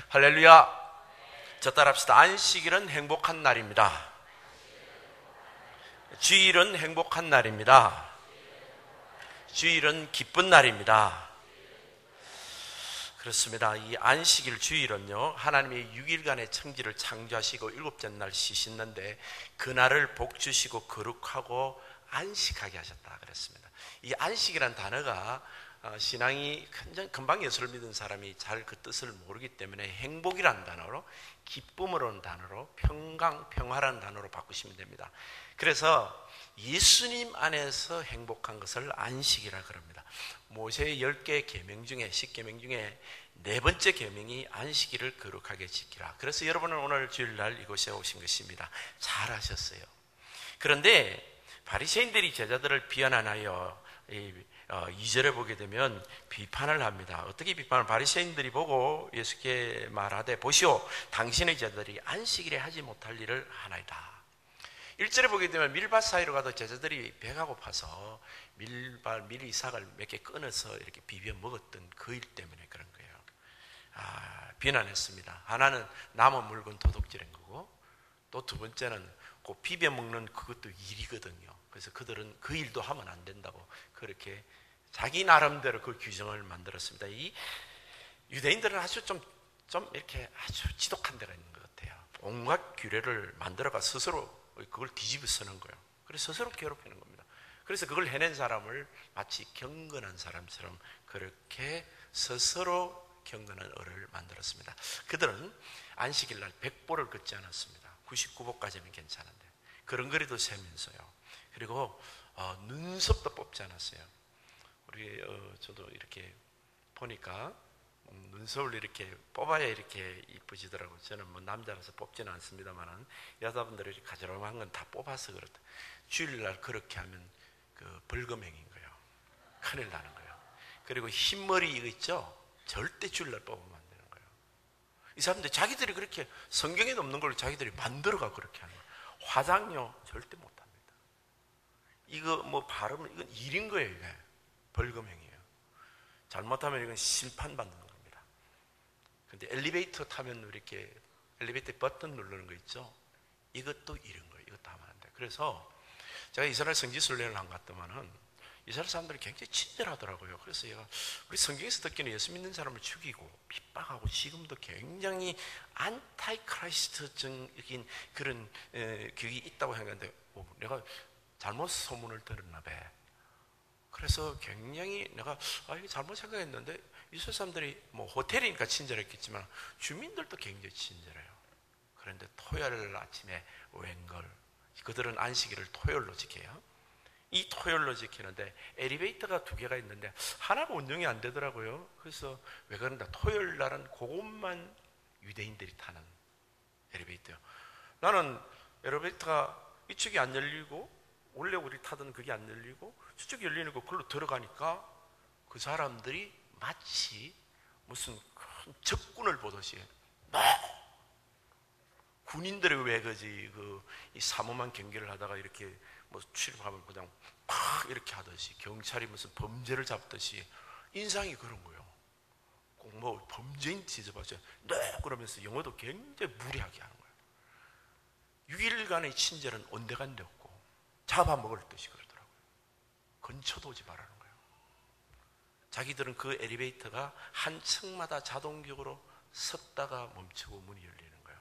할렐루야. 저 따라합시다. 안식일은 행복한 날입니다. 주일은 행복한 날입니다. 주일은 기쁜 날입니다. 그렇습니다. 이 안식일 주일은요, 하나님이 6일간의 천지를 창조하시고 일곱째 날 쉬시는데 그날을 복 주시고 거룩하고 안식하게 하셨다 그랬습니다. 이 안식이란 단어가 신앙이 금방 예수를 믿은 사람이 잘 그 뜻을 모르기 때문에 행복이라는 단어로, 기쁨이라는 단어로, 평강, 평화라는 단어로 바꾸시면 됩니다. 그래서 예수님 안에서 행복한 것을 안식이라 그럽니다. 모세의 10개 계명 중에 10계명 중에 네 번째 계명이 안식일을 거룩하게 지키라. 그래서 여러분은 오늘 주일날 이곳에 오신 것입니다. 잘하셨어요. 그런데 바리새인들이 제자들을 비난하여 2절에 보게 되면 비판을 합니다. 어떻게 비판을? 바리새인들이 보고 예수께 말하되 보시오, 당신의 제자들이 안식일에 하지 못할 일을 하나이다. 1절에 보게 되면 밀밭 사이로 가도 제자들이 배가 고파서 밀이삭을 몇 개 끊어서 이렇게 비벼 먹었던 그 일 때문에 그런 거예요. 비난했습니다. 하나는 남은 물건 도둑질한 거고, 또 두 번째는 그 비벼 먹는 그것도 일이거든요. 그래서 그들은 그 일도 하면 안 된다고 그렇게 자기 나름대로 그 규정을 만들었습니다. 이 유대인들은 아주 좀 이렇게 아주 지독한 데가 있는 것 같아요. 온갖 규례를 만들어가 스스로 그걸 뒤집어 쓰는 거예요. 그래서 스스로 괴롭히는 겁니다. 그래서 그걸 해낸 사람을 마치 경건한 사람처럼 그렇게 스스로 경건한 어를 만들었습니다. 그들은 안식일날 100보를 걷지 않았습니다. 99보까지는 괜찮은데 걸음걸이도 세면서요. 그리고 눈썹도 뽑지 않았어요. 우리 저도 이렇게 보니까 눈썹을 이렇게 뽑아야 이렇게 이쁘지더라고요. 저는 뭐 남자라서 뽑지는 않습니다만은 여자분들이 이렇게 가지런한 건 다 뽑아서 그렇다. 주일날 그렇게 하면 그 벌금행인 거예요. 큰일 나는 거예요. 그리고 흰머리 이거 있죠? 절대 주일날 뽑으면 안 되는 거예요. 이 사람들 자기들이 그렇게 성경에도 없는 걸 자기들이 만들어가 그렇게 하는 거예요. 화장요 절대 못 합니다. 이거 뭐 바르면 이건 일인 거예요. 이게 벌금행이에요. 잘못하면 이건 심판받는 겁니다. 근데 엘리베이터 타면 이렇게 엘리베이터 버튼 누르는 거 있죠? 이것도 이런 거예요. 이것도 하면 안 돼요. 그래서 제가 이스라엘 성지순례를 한 것 같더만은 이스라엘 사람들이 굉장히 친절하더라고요. 그래서 얘가 우리 성경에서 듣기는 예수 믿는 사람을 죽이고 핍박하고 지금도 굉장히 안타이크라이스트적인 그런 그게 있다고 생각했는데 내가 잘못 소문을 들었나 봐. 그래서 굉장히 내가 이게 잘못 생각했는데 이스라엘 사람들이 뭐 호텔이니까 친절했겠지만 주민들도 굉장히 친절해요. 그런데 토요일 아침에 웬걸 그들은 안식일을 토요일로 지켜요. 이 토요일로 지키는데 엘리베이터가 2개가 있는데 하나가 운영이 안 되더라고요. 그래서 왜 그런가? 토요일 날은 그것만 유대인들이 타는 엘리베이터요. 나는 엘리베이터가 이쪽이 안 열리고 원래 우리 타던 그게 안 열리고 저쪽이 열리는 거 그걸로 들어가니까 그 사람들이 마치 무슨 큰 적군을 보듯이 군인들이 왜 그지 이 삼엄한 경계를 하다가 이렇게 뭐 출입하면 그냥 팍 이렇게 하듯이 경찰이 무슨 범죄를 잡듯이 인상이 그런 거예요. 꼭 뭐 범죄인 뒤져봤어요. 네 그러면서 영어도 굉장히 무례하게 하는 거예요. 6일간의 친절은 온데간데 없고 잡아먹을 듯이 그러더라고요. 근처도 오지 말라는 거예요. 자기들은 그 엘리베이터가 한 층마다 자동적으로 섰다가 멈추고 문이 열리는 거예요.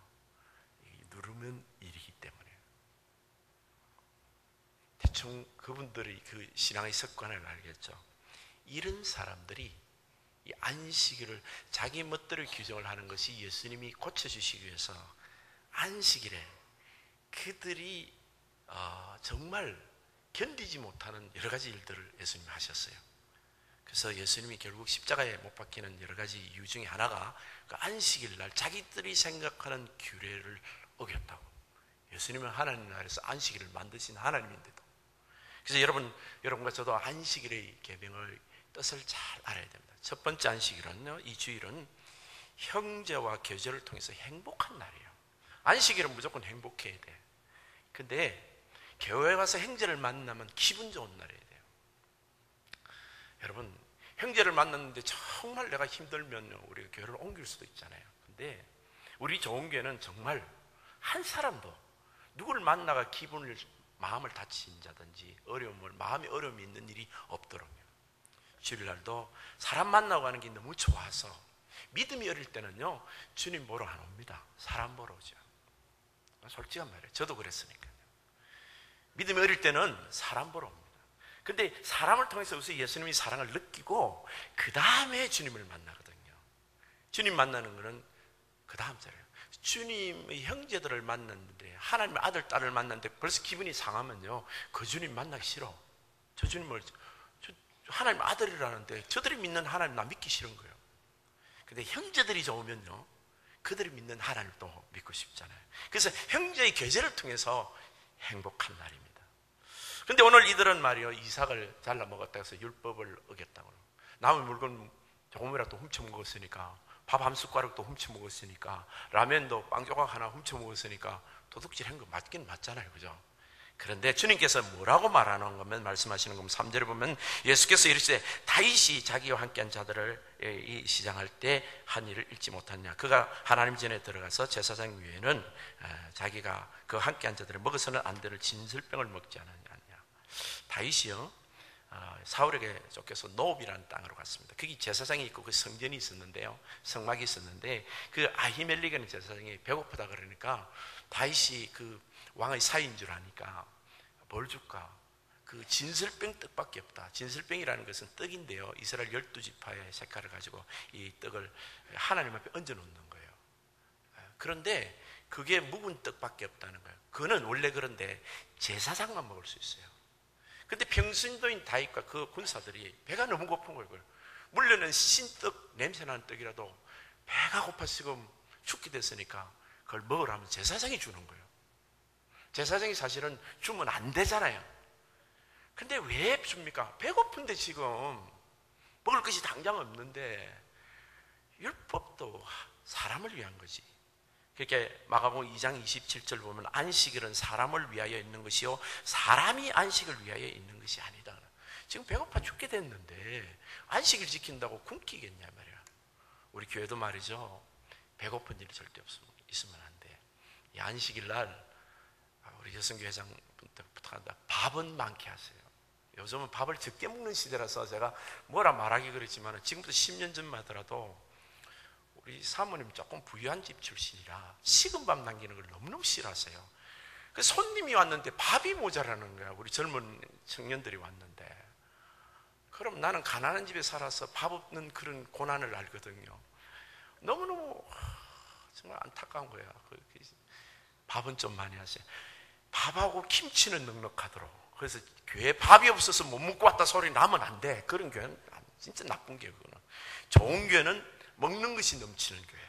누르면 일이기 때문에. 대충 그분들이 그 신앙의 습관을 알겠죠. 이런 사람들이 이 안식일을 자기 멋대로 규정을 하는 것이 예수님이 고쳐주시기 위해서 안식일에 그들이 정말 견디지 못하는 여러 가지 일들을 예수님이 하셨어요. 그래서 예수님이 결국 십자가에 못 박히는 여러 가지 이유 중에 하나가 그 안식일 날 자기들이 생각하는 규례를 어겼다고. 예수님은 하나님 나라에서 안식일을 만드신 하나님인데도. 그래서 여러분과 저도 안식일의 계명을 뜻을 잘 알아야 됩니다. 첫 번째 안식일은요, 이 주일은 형제와 교제를 통해서 행복한 날이에요. 안식일은 무조건 행복해야 돼. 근데 교회 가서 형제를 만나면 기분 좋은 날이어야 돼요. 여러분, 형제를 만났는데 정말 내가 힘들면 우리가 교회를 옮길 수도 있잖아요. 있는데, 우리 좋은 교회는 정말 한 사람도 누구를 만나가 마음을 다친 자든지 마음에 어려움이 있는 일이 없도록요. 주일날도 사람 만나고 가는 게 너무 좋아서, 믿음이 어릴 때는요 주님 보러 안 옵니다. 사람 보러 오죠. 솔직한 말이에요. 저도 그랬으니까요. 믿음이 어릴 때는 사람 보러 옵니다. 근데 사람을 통해서 우선 예수님이 사랑을 느끼고 그 다음에 주님을 만나거든요. 주님 만나는 것은 그 다음 자리예요. 주님의 형제들을 만났는데, 하나님의 아들, 딸을 만났는데 벌써 기분이 상하면요, 그 주님 만나기 싫어. 저 주님을, 하나님 아들이라는데 저들이 믿는 하나님 나 믿기 싫은 거예요. 근데 형제들이 좋으면요, 그들이 믿는 하나님을 또 믿고 싶잖아요. 그래서 형제의 계제를 통해서 행복한 날입니다. 근데 오늘 이들은 말이요, 이삭을 잘라 먹었다 해서 율법을 어겼다고. 남의 물건 조금이라도 훔쳐 먹었으니까, 밥 한 숟가락도 훔쳐 먹었으니까, 라면도 빵 조각 하나 훔쳐 먹었으니까 도둑질 한 거 맞긴 맞잖아요. 그죠? 그런데 주님께서 뭐라고 말하는 거면, 말씀하시는 거면 3절에 보면 예수께서 이르시되 다윗이 자기와 함께한 자들을 이 시장할 때 한 일을 잊지 못하느냐. 그가 하나님 전에 들어가서 제사장 위에는 자기가 그 함께한 자들을 먹어서는 안 될 진설병을 먹지 않았느냐. 다윗이요, 사울에게 쫓겨서 노업이라는 땅으로 갔습니다. 거기 제사장이 있고 그 성전이 있었는데요, 성막이 있었는데, 그 아히멜렉이라는 제사장이 배고프다 그러니까 다윗이 그 왕의 사이인 줄 아니까 뭘 줄까? 그 진설병 떡밖에 없다. 진설병이라는 것은 떡인데요, 이스라엘 12지파의 색깔을 가지고 이 떡을 하나님 앞에 얹어 놓는 거예요. 그런데 그게 묵은 떡밖에 없다는 거예요. 그거는 원래 그런데 제사장만 먹을 수 있어요. 근데 평신도인 다윗과 그 군사들이 배가 너무 고픈 거예요. 물려는 신떡, 냄새나는 떡이라도 배가 고파 지금 죽게 됐으니까 그걸 먹으라면 제사장이 주는 거예요. 제사장이 사실은 주면 안 되잖아요. 근데 왜 줍니까? 배고픈데 지금 먹을 것이 당장 없는데. 율법도 사람을 위한 거지. 그렇게 마가복음 2장 27절 보면 안식일은 사람을 위하여 있는 것이요 사람이 안식을 위하여 있는 것이 아니다. 지금 배고파 죽게 됐는데 안식일 지킨다고 굶기겠냐 말이야. 우리 교회도 말이죠, 배고픈 일이 절대 있으면 안 돼. 이 안식일 날 우리 여성교회 회장부터 부탁한다. 밥은 많게 하세요. 요즘은 밥을 적게 먹는 시대라서 제가 뭐라 말하기 그렇지만 지금부터 10년 전만 하더라도 우리 사모님 조금 부유한 집 출신이라 식은 밥 남기는 걸 너무너무 싫어하세요. 그래서 손님이 왔는데 밥이 모자라는 거야. 우리 젊은 청년들이 왔는데. 그럼 나는 가난한 집에 살아서 밥 없는 그런 고난을 알거든요. 너무너무 정말 안타까운 거야. 밥은 좀 많이 하세요. 밥하고 김치는 넉넉하도록. 그래서 교회에 밥이 없어서 못 먹고 왔다 소리 나면 안 돼. 그런 교회는 진짜 나쁜 교회. 그거는. 좋은 교회는 먹는 것이 넘치는 교회.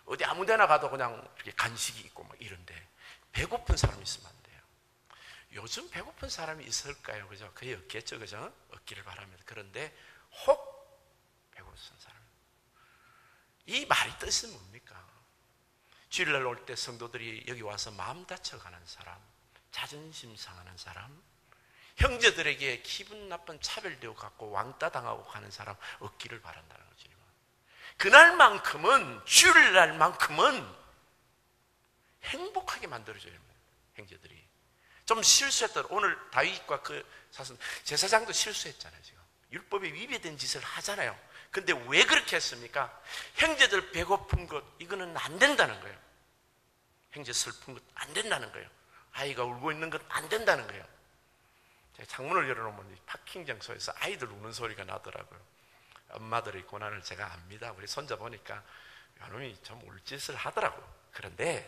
어디 아무 데나 가도 그냥 이렇게 간식이 있고 막 이런데 배고픈 사람이 있으면 안 돼요. 요즘 배고픈 사람이 있을까요? 그죠? 거의 없겠죠. 그죠? 없기를 바랍니다. 그런데 혹 배고픈 사람. 이 말이 뜻은 뭡니까? 주일날 올 때 성도들이 여기 와서 마음 다쳐가는 사람, 자존심 상하는 사람, 형제들에게 기분 나쁜 차별되고 갖고 왕따 당하고 가는 사람 없기를 바란다는 거죠. 그날만큼은, 주일날만큼은 행복하게 만들어줘야 합니다. 형제들이 좀 실수했더라도, 오늘 다윗과 그 사슴 제사장도 실수했잖아요. 지금 율법에 위배된 짓을 하잖아요. 근데 왜 그렇게 했습니까? 형제들 배고픈 것, 이거는 안 된다는 거예요. 형제 슬픈 것 안 된다는 거예요. 아이가 울고 있는 것 안 된다는 거예요. 제가 창문을 열어놓으면 파킹 장소에서 아이들 우는 소리가 나더라고요. 엄마들의 고난을 제가 압니다. 우리 손자 보니까 요놈이 좀 울짓을 하더라고요. 그런데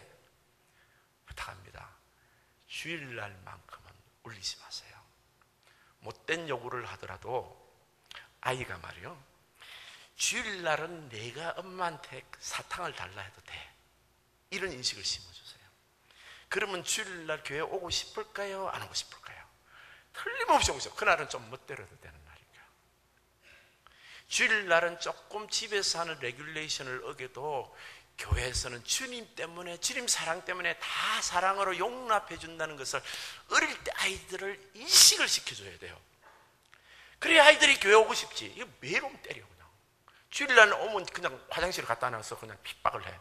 부탁합니다. 주일날만큼은 울리지 마세요. 못된 요구를 하더라도 아이가 말이요, 주일날은 내가 엄마한테 사탕을 달라 해도 돼. 이런 인식을 심어주세요. 그러면 주일날 교회 오고 싶을까요? 안 오고 싶을까요? 틀림없이 오고 싶어요. 그날은 좀 멋대로도 되는 날이니까. 주일날은 조금 집에서 하는 레귤레이션을 어겨도 교회에서는 주님 때문에, 주님 사랑 때문에 다 사랑으로 용납해 준다는 것을 어릴 때 아이들을 인식을 시켜줘야 돼요. 그래야 아이들이 교회 오고 싶지. 이거 매일 오면 때려 그냥. 주일날 오면 그냥 화장실에 갖다 놔서 그냥 핍박을 해.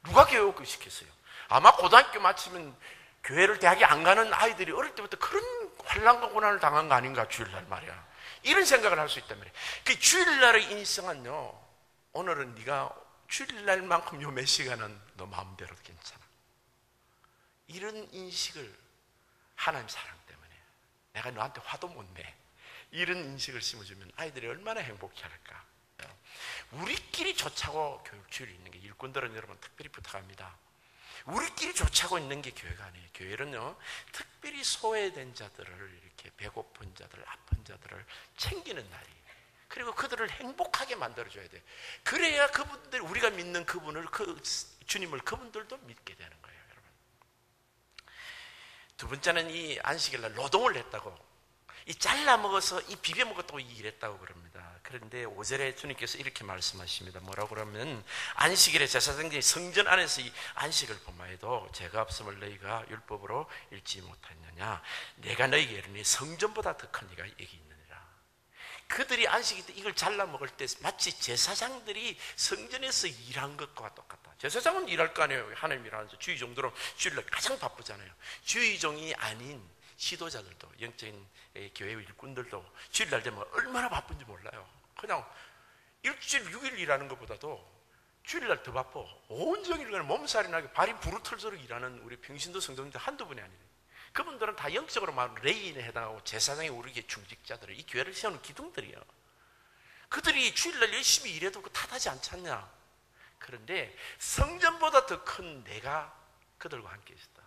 누가 교육을 시켰어요? 아마 고등학교 마치면 교회를 대학에 안 가는 아이들이 어릴 때부터 그런 환난과 고난을 당한 거 아닌가, 주일날 말이야. 이런 생각을 할 수 있단 말이에요. 그 주일날의 인생은요, 오늘은 네가 주일날만큼 요 몇 시간은 너 마음대로 괜찮아. 이런 인식을 하나님 사랑 때문에 내가 너한테 화도 못 내. 이런 인식을 심어주면 아이들이 얼마나 행복해 할까. 우리끼리 좋자고 교육주일이 있는 게, 일꾼들은 여러분 특별히 부탁합니다. 우리끼리 좋자고 있는 게 교회가 아니에요. 교회는요, 특별히 소외된 자들을, 이렇게 배고픈 자들, 아픈 자들을 챙기는 날이에요. 그리고 그들을 행복하게 만들어줘야 돼요. 그래야 그분들, 우리가 믿는 그분을, 주님을 그분들도 믿게 되는 거예요, 여러분. 두 번째는 이 안식일 날 노동을 했다고, 이 잘라 먹어서 이 비벼 먹었다고 일했다고 그럽니다. 그런데 5절에 주님께서 이렇게 말씀하십니다. 뭐라고 그러면, 안식일에 제사장들이 성전 안에서 이 안식을 범하여도 죄가 없음을 너희가 율법으로 읽지 못했느냐. 내가 너희에게 이르니 성전보다 더 큰 이가 여기 있느니라. 그들이 안식일 때 이걸 잘라 먹을 때 마치 제사장들이 성전에서 일한 것과 똑같다. 제사장은 일할 거 아니에요. 하나님 일하면서. 주의종들은 주일날 가장 바쁘잖아요. 주의종이 아닌 지도자들도, 영적인 교회 일꾼들도 주일날 되면 얼마나 바쁜지 몰라요. 그냥 일주일 6일 일하는 것보다도 주일날 더 바빠. 온종일 그냥 몸살이 나게 발이 부르틀도록 일하는 우리 평신도 성도님들 한두 분이 아니에요. 그분들은 다 영적으로 말하면 레인에 해당하고 제사장에 오르기에 중직자들을, 이 교회를 세우는 기둥들이에요. 그들이 주일날 열심히 일해도 탓하지 않잖냐. 그런데 성전보다 더 큰 내가 그들과 함께 있었다.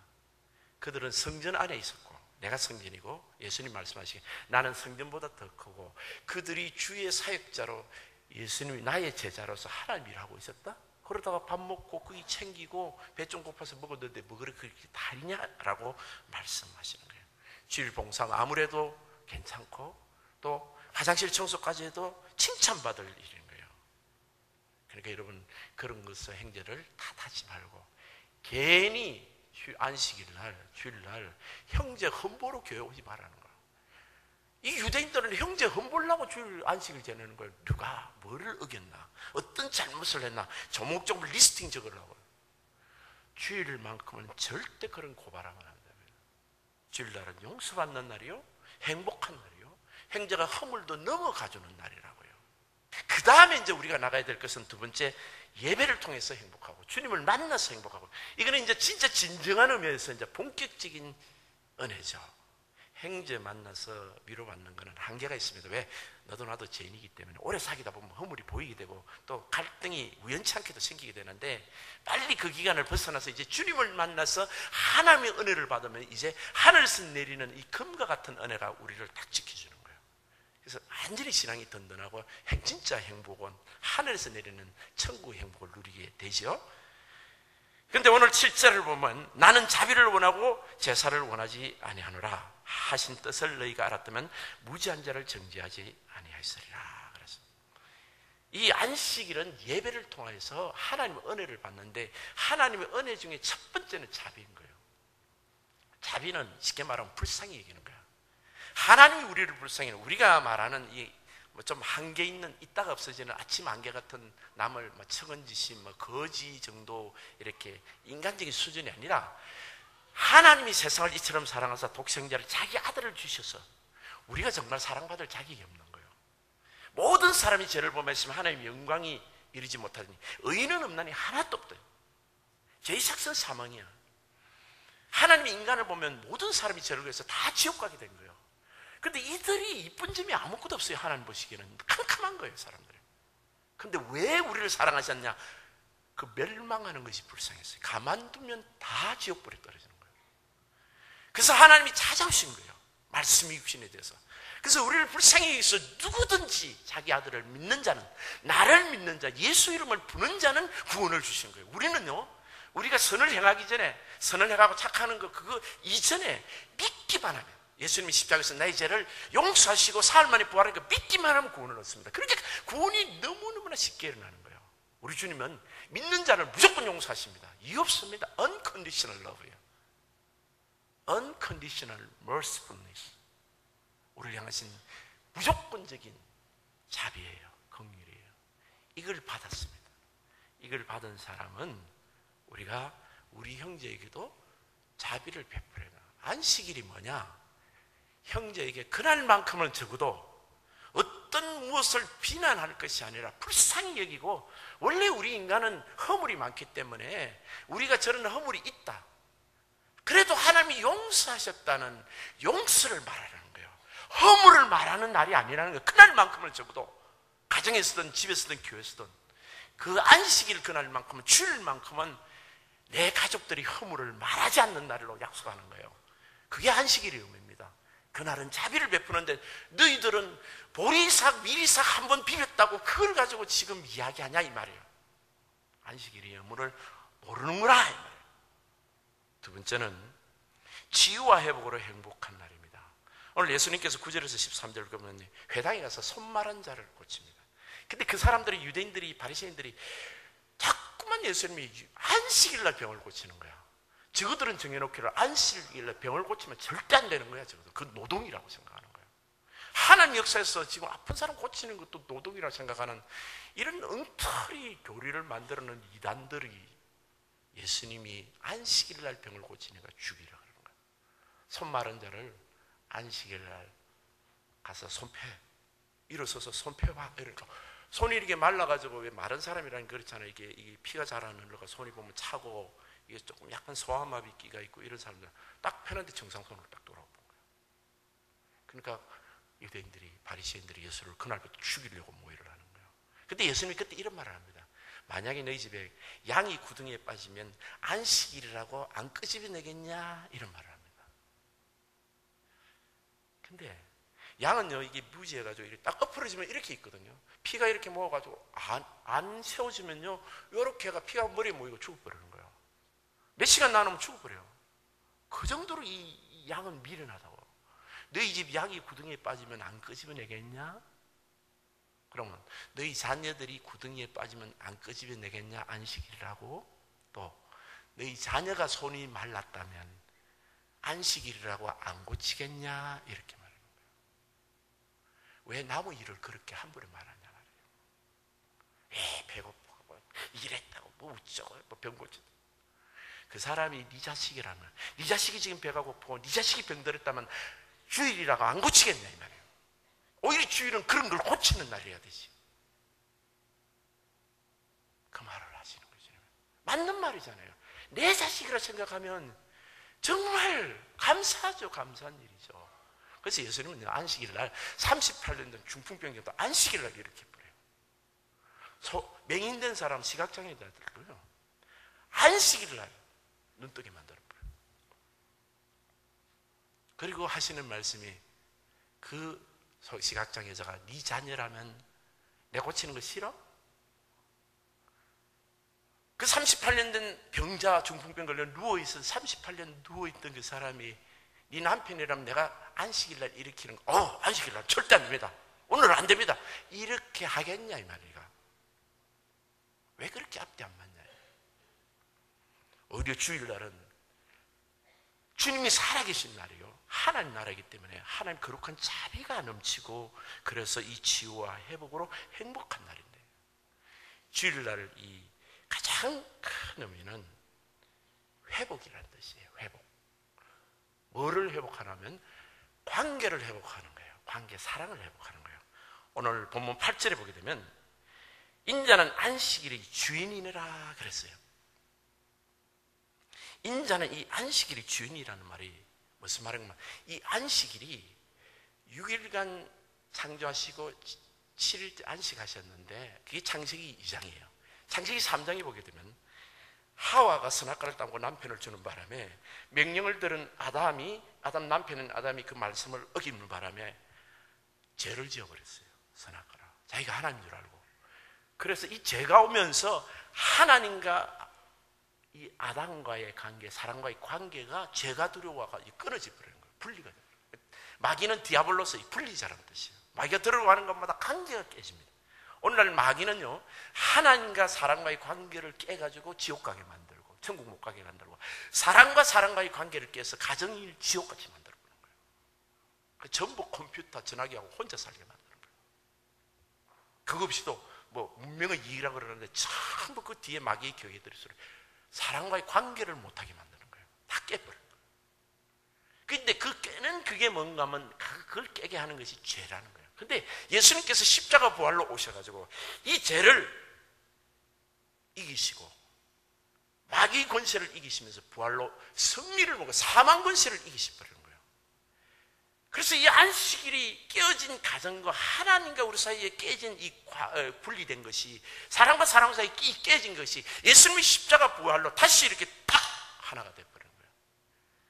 그들은 성전 안에 있었고 내가 성전이고, 예수님 말씀하시기에 나는 성전보다 더 크고, 그들이 주의 사역자로 예수님이 나의 제자로서 하나님 일하고 있었다? 그러다가 밥 먹고 거기 챙기고 배 좀 고파서 먹었는데 뭐 그렇게 다르냐라고 말씀하시는 거예요. 주일 봉사가 아무래도 괜찮고 또 화장실 청소까지 해도 칭찬받을 일인 거예요. 그러니까 여러분, 그런 것의 행제를 탓하지 말고 괜히 안식일 날, 주일날 형제 흠보로 교회 오지 말라는 거예요. 이 유대인들은 형제 흠보려고 주일 안식일 지내는 거예요. 누가 뭐를 어겼나, 어떤 잘못을 했나 조목조목 리스팅 적으려고. 주일만큼은 절대 그런 고발하면 안 됩니다. 주일날은 용서받는 날이요, 행복한 날이요, 형제가 허물도 넘어가주는 날이라고요. 그 다음에 이제 우리가 나가야 될 것은 두 번째, 예배를 통해서 행복하고 주님을 만나서 행복하고. 이거는 이제 진짜 진정한 의미에서 이제 본격적인 은혜죠. 형제 만나서 위로받는 것은 한계가 있습니다. 왜? 너도 나도 죄인이기 때문에 오래 사귀다 보면 허물이 보이게 되고 또 갈등이 우연치 않게도 생기게 되는데, 빨리 그 기간을 벗어나서 이제 주님을 만나서 하나님의 은혜를 받으면 이제 하늘에서 내리는 이 금과 같은 은혜가 우리를 딱 지켜주는 거예요. 그래서 완전히 신앙이 든든하고 진짜 행복은 하늘에서 내리는 천국의 행복을 누리게 되죠. 그런데 오늘 7절을 보면, 나는 자비를 원하고 제사를 원하지 아니하노라 하신 뜻을 너희가 알았다면 무지한 자를 정죄하지 아니하였으리라. 그래서 이 안식일은 예배를 통해서 하나님의 은혜를 받는데, 하나님의 은혜 중에 첫 번째는 자비인 거예요. 자비는 쉽게 말하면 불쌍히 여기는 거예요. 하나님이 우리를 불쌍히, 우리가 말하는 이 뭐 좀 한계 있는, 있다가 없어지는 아침 안개 같은 남을 뭐 척은지심, 뭐 거지 정도 이렇게 인간적인 수준이 아니라, 하나님이 세상을 이처럼 사랑하사 독생자를, 자기 아들을 주셔서 우리가 정말 사랑받을 자격이 없는 거예요. 모든 사람이 죄를 범했으면 하나님의 영광이 이르지 못하더니 의인은 없나니 하나도 없다. 죄의 삭선 사망이야. 하나님이 인간을 보면 모든 사람이 죄를 해서 다 지옥 가게 된 거예요. 그런데 이들이 이쁜 점이 아무것도 없어요. 하나님 보시기에는 캄캄한 거예요, 사람들이. 그런데 왜 우리를 사랑하셨냐? 그 멸망하는 것이 불쌍했어요. 가만두면 다 지옥불에 떨어지는 거예요. 그래서 하나님이 찾아오신 거예요, 말씀이 육신에 대해서. 그래서 우리를 불쌍히 여기서 누구든지 자기 아들을 믿는 자는, 나를 믿는 자, 예수 이름을 부는 자는 구원을 주신 거예요. 우리는요, 우리가 선을 행하기 전에, 선을 행하고 착하는 거 그거 이전에 믿기만 하면, 예수님이 십자가에서 나의 죄를 용서하시고 사흘 만에 부활하니까 믿기만 하면 구원을 얻습니다. 그러니까 구원이 너무너무나 쉽게 일어나는 거예요. 우리 주님은 믿는 자를 무조건 용서하십니다. 이유 없습니다. Unconditional love예요. Unconditional mercifulness. 우리를 향하신 무조건적인 자비예요. 긍휼이에요. 이걸 받았습니다. 이걸 받은 사람은 우리가 우리 형제에게도 자비를 베풀어야 합니다. 안식일이 뭐냐? 형제에게 그날만큼은 적어도 어떤 무엇을 비난할 것이 아니라 불쌍히 여기고, 원래 우리 인간은 허물이 많기 때문에 우리가 저런 허물이 있다, 그래도 하나님이 용서하셨다는 용서를 말하라는 거예요. 허물을 말하는 날이 아니라는 거예요. 그날만큼은 적어도 가정에서든 집에서든 교회에서든 그 안식일 그날만큼은, 주일만큼은 내 가족들이 허물을 말하지 않는 날로 약속하는 거예요. 그게 안식일의 의미입니다. 그날은 자비를 베푸는데 너희들은 보리삭 미리삭 한 번 비볐다고 그걸 가지고 지금 이야기하냐 이 말이에요. 안식일의 의무를 모르는구나 이 말이에요. 두 번째는 치유와 회복으로 행복한 날입니다. 오늘 예수님께서 9절에서 13절 보면 회당에 가서 손 마른 자를 고칩니다. 근데 그 사람들이, 유대인들이, 바리새인들이 자꾸만 예수님이 안식일날 병을 고치는 거야. 저거들은 정해놓기를 안식일날 병을 고치면 절대 안 되는 거야. 저거들. 그 노동이라고 생각하는 거야. 하나님 역사에서 지금 아픈 사람 고치는 것도 노동이라고 생각하는 이런 엉터리 교리를 만들어놓은 이단들이 예수님이 안식일날 병을 고치니까 죽이라 그러는 거야. 손 마른 자를 안식일날 가서 손 펴, 일어서서 손 펴봐 이러니까 손이 이렇게 말라가지고, 왜 마른 사람이라는 그렇잖아요. 이게 피가 잘 안 흘러가 손이 보면 차고 이게 조금 약간 소아마비기가 있고 이런 사람들 딱 펴는데 정상손으로 딱 돌아오는 거예요. 그러니까 유대인들이, 바리새인들이 예수를 그날부터 죽이려고 모의를 하는 거예요. 근데 예수님이 그때 이런 말을 합니다. 만약에 너희 집에 양이 구덩이에 빠지면 안식일이라고 안 끄집어내겠냐 이런 말을 합니다. 근데 양은요, 이게 무지해가지고 이렇게 딱 엎어지면 이렇게 있거든요. 피가 이렇게 모아가지고 안 세워지면요, 이렇게가 피가 머리에 모이고 죽어버리는 거예요. 몇 시간 나누면 죽어버려요. 그 정도로 이 양은 미련하다고. 너희 집 양이 구덩이에 빠지면 안 끄집어내겠냐? 그러면 너희 자녀들이 구덩이에 빠지면 안 끄집어내겠냐? 안식일이라고. 또 너희 자녀가 손이 말랐다면 안식일이라고 안 고치겠냐? 이렇게 말하는 거예요. 왜 남의 일을 그렇게 함부로 말하냐 말이에요. 배고프고 뭐 이랬다고 뭐 어쩌고 뭐 병 고쳤다. 그 사람이 네 자식이라면, 네 자식이 지금 배가 고프고 네 자식이 병들었다면 주일이라고 안 고치겠냐 이 말이에요. 오히려 주일은 그런 걸 고치는 날이어야 되지. 그 말을 하시는 거죠. 맞는 말이잖아요. 내 자식이라 생각하면 정말 감사하죠. 감사한 일이죠. 그래서 예수님은 안식일 날 38년 된 중풍병자도 안식일 날 이렇게 버려요. 맹인된 사람, 시각장애자들도요, 안식일 날 눈뜨게 만들어버려요. 그리고 하시는 말씀이, 그 시각장애자가 네 자녀라면 내 고치는 거 싫어? 그 38년 된 병자, 중풍병 걸려 누워있어 38년 누워있던 그 사람이 네 남편이라면 내가 안식일날 일으키는 거, 안식일날 절대 안 됩니다, 오늘은 안 됩니다, 이렇게 하겠냐 이 말이가. 왜 그렇게 앞뒤 안 맞냐. 오히려 주일날은 주님이 살아계신 날이요, 하나님 나라이기 때문에 하나님 거룩한 자비가 넘치고, 그래서 이 치유와 회복으로 행복한 날인데, 주일날 이 가장 큰 의미는 회복이라는 뜻이에요. 회복. 뭐를 회복하냐면 관계를 회복하는 거예요. 관계, 사랑을 회복하는 거예요. 오늘 본문 8절에 보게 되면 인자는 안식일의 주인이니라 그랬어요. 인자는 이 안식일의 주인이라는 말이 무슨 말인가? 이 안식일이 6일간 창조하시고 7일째 안식하셨는데, 그게 창세기 2장이에요. 창세기 3장에 보게 되면 하와가 선악과를 따먹고 남편을 주는 바람에 명령을 들은 아담 남편인 아담이 그 말씀을 어기는 바람에 죄를 지어버렸어요. 선악과를. 자기가 하나님인 줄 알고. 그래서 이 죄가 오면서 하나님과 이 아담과의 관계, 사람과의 관계가 죄가 들어와가 끊어져 버리는 거예요. 분리가 돼요. 마귀는 디아블로스, 분리자라는 뜻이에요. 마귀가 들어가는 것마다 관계가 깨집니다. 오늘날 마귀는요, 하나님과 사람과의 관계를 깨가지고 지옥 가게 만들고 천국 못 가게 만들고, 사람과 사람과의 관계를 깨서 가정을 지옥같이 만들어버리는 거예요. 전부 컴퓨터 전화기하고 혼자 살게 만드는 거예요. 그거 없이도 뭐 문명의 이익이라고 그러는데 전부 그 뒤에 마귀의 교회들이 사랑과의 관계를 못하게 만드는 거예요. 다 깨버려요. 근데 그 깨는 그게 뭔가 하면 그걸 깨게 하는 것이 죄라는 거예요. 근데 예수님께서 십자가 부활로 오셔가지고 이 죄를 이기시고 마귀 권세를 이기시면서 부활로 승리를 먹고 사망 권세를 이기시버리는 거예요. 그래서 이 안식일이 깨어진 가정과 하나님과 우리 사이에 깨진 이 분리된 것이 사랑과 사랑 사이에 깨진 것이 예수님의 십자가 부활로 다시 이렇게 딱 하나가 되어버리는 거예요.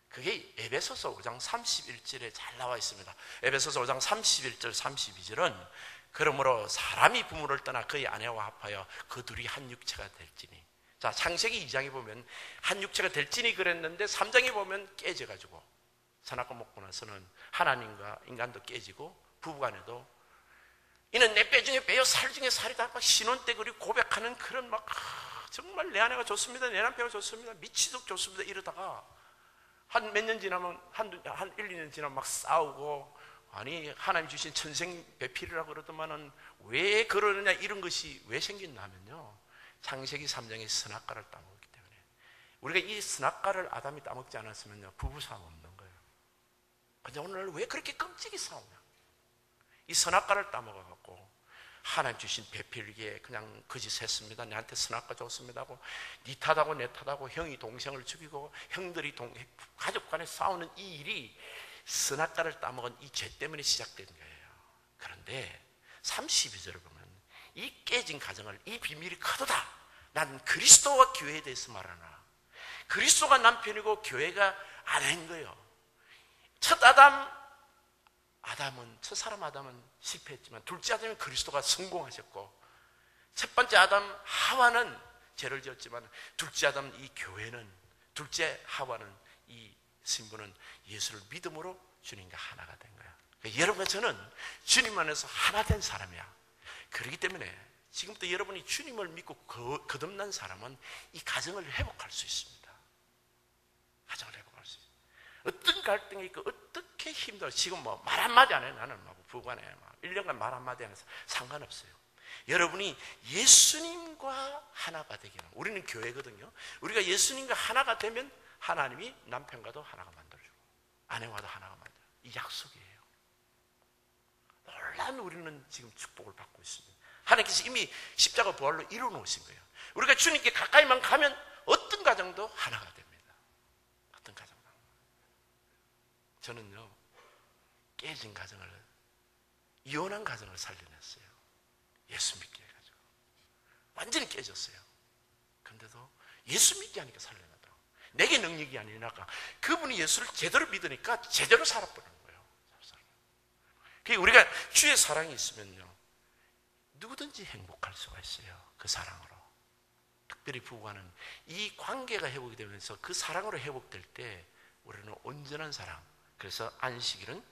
그게 에베소서 5장 31절에 잘 나와 있습니다. 에베소서 5장 31절 32절은 그러므로 사람이 부모를 떠나 그의 아내와 합하여 그 둘이 한 육체가 될지니. 자, 창세기 2장에 보면 한 육체가 될지니 그랬는데 3장에 보면 깨져가지고 선악과 먹고 나서는 하나님과 인간도 깨지고 부부간에도 이는 내 뼈 중에 뼈요 살 중에 살이다 막 신혼 때 그리고 고백하는 그런 막 정말 내 아내가 좋습니다, 내 남편가 좋습니다, 미치도록 좋습니다 이러다가 한 몇 년 지나면 한 1, 2년 지나면 막 싸우고 아니 하나님 주신 천생 배필이라고 그러더만은 왜 그러느냐 이런 것이 왜 생겼나 하면요 창세기 3장에 선악과를 따먹었기 때문에 우리가 이 선악과를 아담이 따먹지 않았으면요 부부싸움 없는 거예요. 근데 오늘 왜 그렇게 끔찍이 싸우냐? 이 선악과를 따먹어갖고 하나님 주신 배필기에 그냥 거짓했습니다. 내한테 선악과 줬습니다 하고 니 탓하고 내 탓하고 형이 동생을 죽이고 형들이 가족 간에 싸우는 이 일이 선악과를 따먹은 이 죄 때문에 시작된 거예요. 그런데 32절을 보면 이 깨진 가정을 이 비밀이 크도다. 난 그리스도와 교회에 대해서 말하나 그리스도가 남편이고 교회가 아내인 거예요. 첫 사람 아담은 실패했지만 둘째 아담은 그리스도가 성공하셨고 첫 번째 아담 하와는 죄를 지었지만 둘째 아담 이 교회는 둘째 하와는 이 신부는 예수를 믿음으로 주님과 하나가 된 거야. 그러니까 여러분과 저는 주님 안에서 하나 된 사람이야. 그렇기 때문에 지금부터 여러분이 주님을 믿고 거듭난 사람은 이 가정을 회복할 수 있습니다. 가정을 회복할 수 있습니다. 어떤 갈등이 있고 어떻게 힘들어 지금 뭐 말 한마디 안 해. 나는 막 부부간에 1년간 말 한마디 안 해서 상관없어요. 여러분이 예수님과 하나가 되기는 우리는 교회거든요. 우리가 예수님과 하나가 되면 하나님이 남편과도 하나가 만들어주고 아내와도 하나가 만들어주고 이 약속이에요. 놀라운 우리는 지금 축복을 받고 있습니다. 하나님께서 이미 십자가 부활로 이루어놓으신 거예요. 우리가 주님께 가까이만 가면 어떤 가정도 하나가 됩니다. 어떤 가정도. 저는요 깨진 가정을 이혼한 가정을 살려냈어요. 예수 믿게 해가지고 완전히 깨졌어요. 그런데도 예수 믿게 하니까 살려냈다고. 내게 능력이 아니니까 그분이 예수를 제대로 믿으니까 제대로 살아버리는 거예요. 그러니까 우리가 주의 사랑이 있으면요 누구든지 행복할 수가 있어요. 그 사랑으로. 특별히 부부간은 이 관계가 회복이 되면서 그 사랑으로 회복될 때 우리는 온전한 사랑. 그래서 안식일은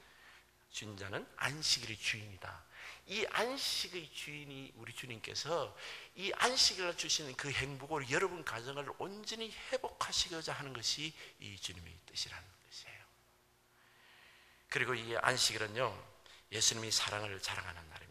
주인자는 안식일의 주인이다. 이 안식의 주인이 우리 주님께서 이 안식일을 주시는 그 행복으로 여러분 가정을 온전히 회복하시고자 하는 것이 이 주님의 뜻이라는 것이에요. 그리고 이 안식일은요 예수님이 사랑을 자랑하는 날입니다.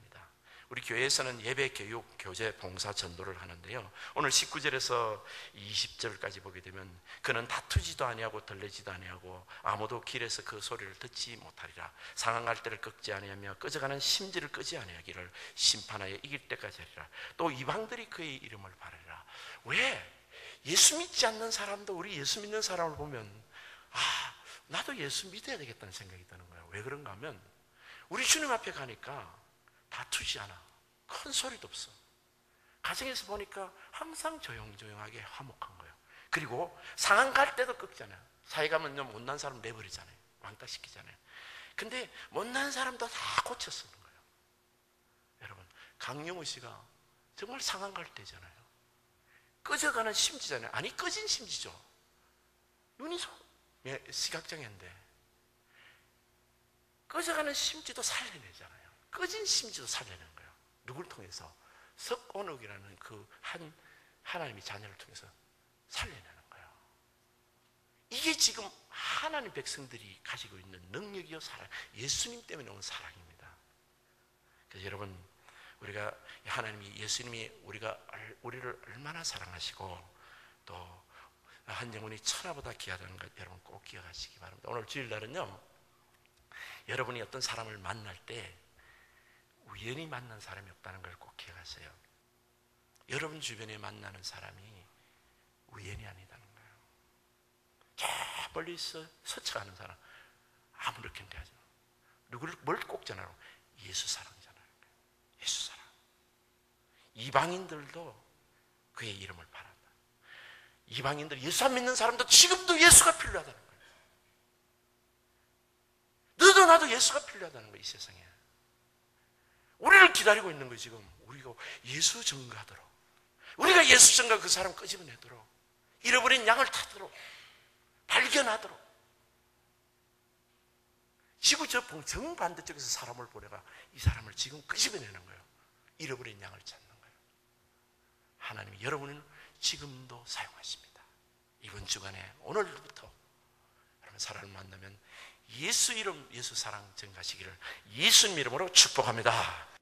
우리 교회에서는 예배, 교육, 교제, 봉사, 전도를 하는데요 오늘 19절에서 20절까지 보게 되면 그는 다투지도 아니하고 덜레지도 아니하고 아무도 길에서 그 소리를 듣지 못하리라. 상한 때를 꺾지 아니하며 꺼져가는 심지를 끄지 아니하기를 심판하여 이길 때까지 하리라. 또 이방들이 그의 이름을 바라리라. 왜? 예수 믿지 않는 사람도 우리 예수 믿는 사람을 보면 나도 예수 믿어야 되겠다는 생각이 드는 거예요. 왜 그런가 하면 우리 주님 앞에 가니까 다투지 않아. 큰 소리도 없어. 가정에서 보니까 항상 조용조용하게 화목한 거예요. 그리고 상한 갈 때도 꺾잖아요. 사회 가면 못난 사람 내버리잖아요. 왕따 시키잖아요. 근데 못난 사람도 다 고쳐 쓰는 거예요. 여러분 강영우 씨가 정말 상한 갈 때잖아요. 꺼져가는 심지잖아요. 아니 꺼진 심지죠. 눈이 시각장애인데 꺼져가는 심지도 살려내잖아요. 꺼진 심지도 살려낸 거예요. 누굴 통해서? 석온옥이라는 그 하나님의 자녀를 통해서 살려내는 거예요. 이게 지금 하나님 백성들이 가지고 있는 능력이요 사랑, 예수님 때문에 온 사랑입니다. 그래서 여러분 우리가 하나님이 예수님이 우리를 얼마나 사랑하시고 또 한 영혼이 천하보다 귀하다는 것 여러분 꼭 기억하시기 바랍니다. 오늘 주일날은요, 여러분이 어떤 사람을 만날 때 우연히 만난 사람이 없다는 걸 꼭 기억하세요. 여러분 주변에 만나는 사람이 우연이 아니다는 거예요. 저 멀리서 스쳐가는 사람 아무렇게 하지 마. 뭘 꼭 전하라고? 예수 사랑잖아요. 예수 사랑. 이방인들도 그의 이름을 바란다. 이방인들, 예수 안 믿는 사람도 지금도 예수가 필요하다는 거예요. 너도 나도 예수가 필요하다는 거예요. 이 세상에 우리를 기다리고 있는 거예요. 지금 우리가 예수 전가하도록, 우리가 예수 전가 그 사람 끄집어내도록, 잃어버린 양을 타도록, 발견하도록. 지구 저 정반대쪽에서 사람을 보내가 이 사람을 지금 끄집어내는 거예요. 잃어버린 양을 찾는 거예요. 하나님이 여러분을 지금도 사용하십니다. 이번 주간에 오늘부터 여러분 사람을 만나면 예수 이름, 예수 사랑 전가하시기를 예수님 이름으로 축복합니다.